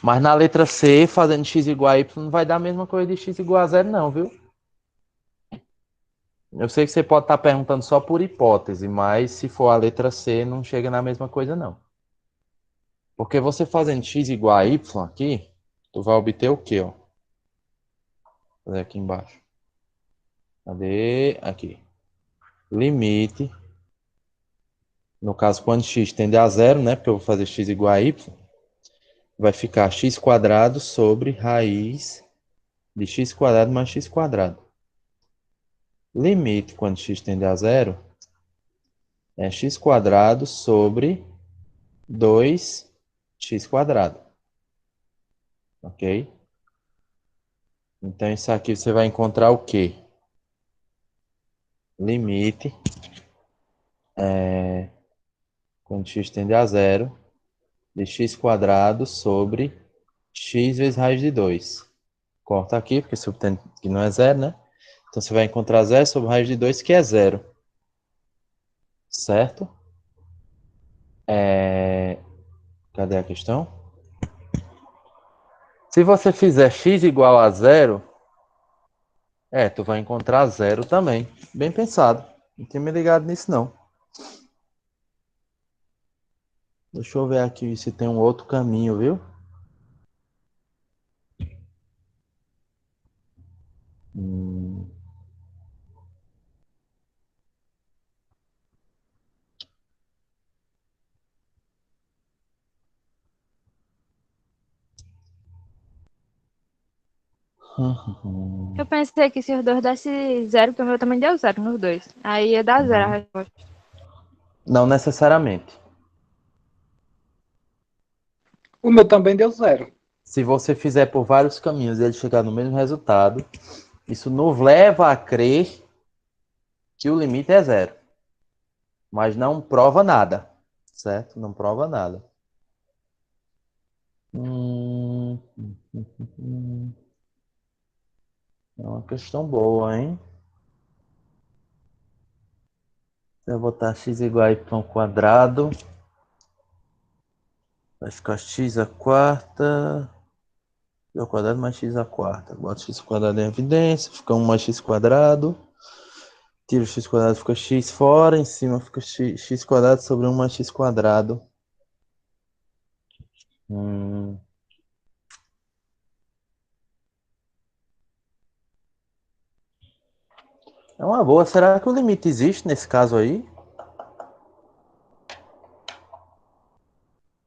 Speaker 1: Mas na letra C, fazendo x igual a y, não vai dar a mesma coisa de x igual a 0, não, viu? Eu sei que você pode estar perguntando só por hipótese, mas se for a letra C, não chega na mesma coisa, não. Porque você fazendo x igual a y aqui, tu vai obter o quê, ó? Vou fazer aqui embaixo. Cadê? Aqui. Limite. No caso, quando x tende a 0, né? Porque eu vou fazer x igual a y, vai ficar x quadrado sobre raiz de x quadrado mais x quadrado. Limite quando x tende a 0 é x quadrado sobre 2x quadrado. Ok? Então, isso aqui você vai encontrar o quê? Limite quando x tende a 0 de x quadrado sobre x vezes raiz de 2. Corta aqui, porque subtende que não é 0, né? Então, você vai encontrar 0 sobre raiz de 2, que é 0. Certo? Cadê a questão? Se você fizer x igual a 0, tu vai encontrar 0 também. Bem pensado. Não tinha me ligado nisso, não. Deixa eu ver aqui se tem um outro caminho, viu? Hum.
Speaker 3: Eu pensei que se os dois desse zero, porque o meu também deu zero nos dois. Aí ia dar zero a resposta.
Speaker 1: Não necessariamente.
Speaker 4: O meu também deu 0.
Speaker 1: Se você fizer por vários caminhos e ele chegar no mesmo resultado, isso nos leva a crer que o limite é 0. Mas não prova nada. Certo? Não prova nada. É uma questão boa, hein? Se eu botar x igual a y quadrado, Vai ficar x à quarta ao quadrado mais x à quarta. Bota x quadrado em evidência, fica 1 mais x quadrado. Tira o x quadrado, fica x fora. Em cima fica x quadrado sobre 1 mais x quadrado. É uma boa. Será que o limite existe nesse caso aí?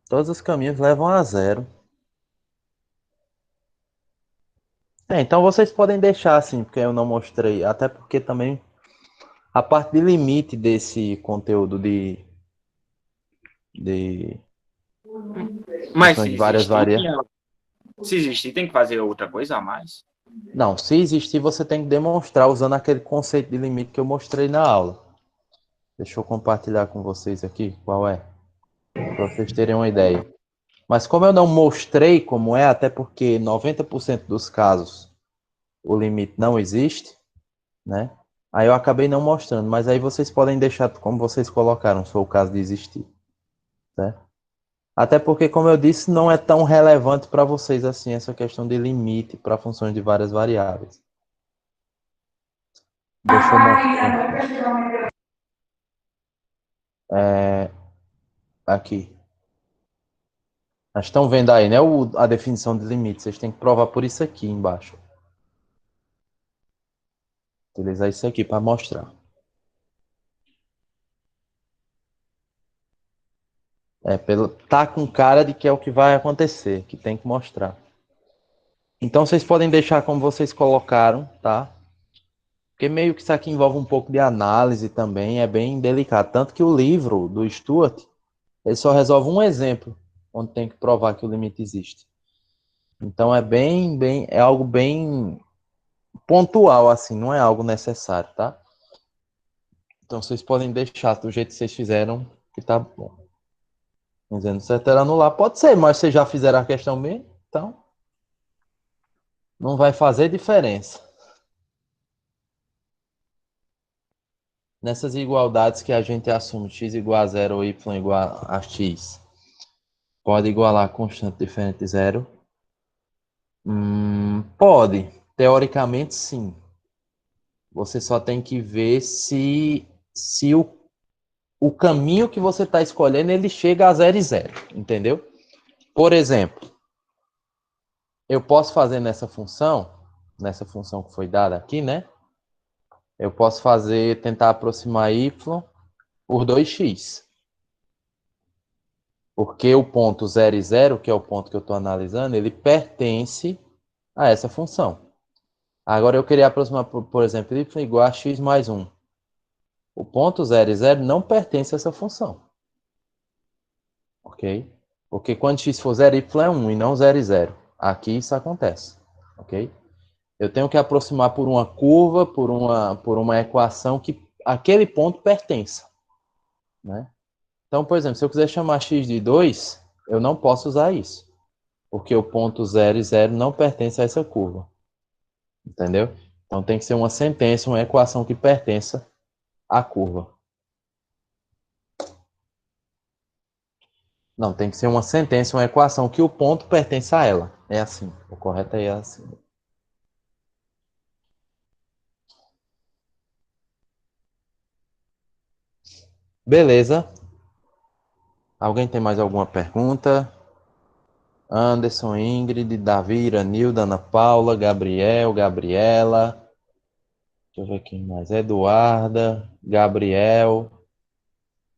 Speaker 1: Todos os caminhos levam a zero. Então vocês podem deixar assim, porque eu não mostrei. Até porque também a parte de limite desse conteúdo de
Speaker 2: Mas
Speaker 1: questões
Speaker 2: se
Speaker 1: de várias
Speaker 2: existir,
Speaker 1: variáveis.
Speaker 2: se existir, tem que fazer outra coisa a mais.
Speaker 1: Não, se existir, você tem que demonstrar usando aquele conceito de limite que eu mostrei na aula. Deixa eu compartilhar com vocês aqui qual é, para vocês terem uma ideia. Mas como eu não mostrei como é, até porque 90% dos casos o limite não existe, né? Aí eu acabei não mostrando, mas aí vocês podem deixar como vocês colocaram, se for o caso de existir, certo? Até porque, como eu disse, não é tão relevante para vocês assim essa questão de limite para funções de várias variáveis. Deixa eu mostrar. Aqui. Mas estão vendo aí, né? A definição de limite. Vocês têm que provar por isso aqui embaixo. Utilizar isso aqui para mostrar. Tá com cara de que é o que vai acontecer, que tem que mostrar. Então vocês podem deixar como vocês colocaram, tá? Porque meio que isso aqui envolve um pouco de análise também, é bem delicado. Tanto que o livro do Stuart, ele só resolve um exemplo, onde tem que provar que o limite existe. Então é algo bem pontual, assim, não é algo necessário, tá? Então vocês podem deixar do jeito que vocês fizeram, que tá bom. Dizendo certo era anular. Pode ser, mas vocês já fizeram a questão mesmo, então não vai fazer diferença. Nessas igualdades que a gente assume x igual a zero ou y igual a x, pode igualar a constante diferente de zero? Pode. Teoricamente, sim. Você só tem que ver se o caminho que você está escolhendo, ele chega a 0 e 0, entendeu? Por exemplo, eu posso fazer nessa função que foi dada aqui, né? Eu posso tentar aproximar y por 2x. Porque o ponto 0 e 0, que é o ponto que eu estou analisando, ele pertence a essa função. Agora eu queria aproximar, por exemplo, y igual a x mais 1. O ponto 0 e 0 não pertence a essa função. Ok? Porque quando x for 0, y é 1 e não 0 e 0. Aqui isso acontece. Ok? Eu tenho que aproximar por uma curva, por uma equação que aquele ponto pertença. Né? Então, por exemplo, se eu quiser chamar x de 2, eu não posso usar isso. Porque o ponto 0 e 0 não pertence a essa curva. Entendeu? Então tem que ser uma sentença, uma equação que pertença à curva. Não, tem que ser uma sentença, uma equação que o ponto pertence a ela. É assim. O correto é assim. Beleza. Alguém tem mais alguma pergunta? Anderson, Ingrid, Davi, Iranilda, Ana Paula, Gabriel, Gabriela. Deixa eu ver quem mais. Eduarda, Gabriel,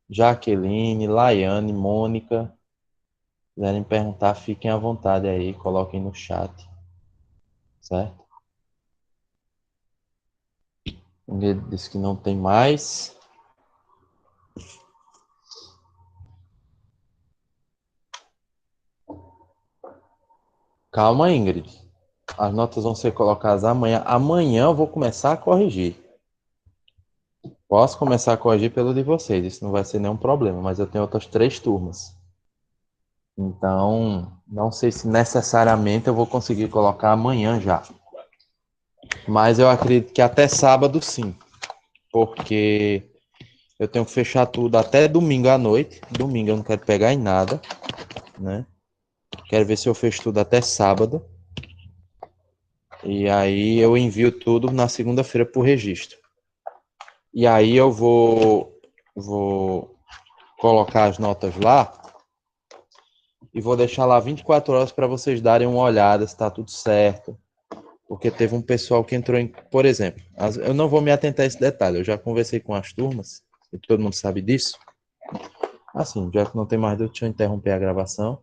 Speaker 1: Jaqueline, Laiane, Mônica. Se quiserem perguntar, fiquem à vontade aí, coloquem no chat. Certo? Ingrid disse que não tem mais. Calma, Ingrid. As notas vão ser colocadas amanhã. Amanhã eu vou começar a corrigir. Posso começar a corrigir pelo de vocês. Isso não vai ser nenhum problema. Mas eu tenho outras 3 turmas. Então, não sei se necessariamente eu vou conseguir colocar amanhã já. Mas eu acredito que até sábado sim. Porque eu tenho que fechar tudo até domingo à noite. Domingo eu não quero pegar em nada. né? Quero ver se eu fecho tudo até sábado. E aí eu envio tudo na segunda-feira para o registro. E aí eu vou colocar as notas lá e vou deixar lá 24 horas para vocês darem uma olhada se está tudo certo. Porque teve um pessoal que entrou em... Por exemplo, eu não vou me atentar a esse detalhe, eu já conversei com as turmas, e todo mundo sabe disso. Assim, já que não tem mais, deixa eu interromper a gravação.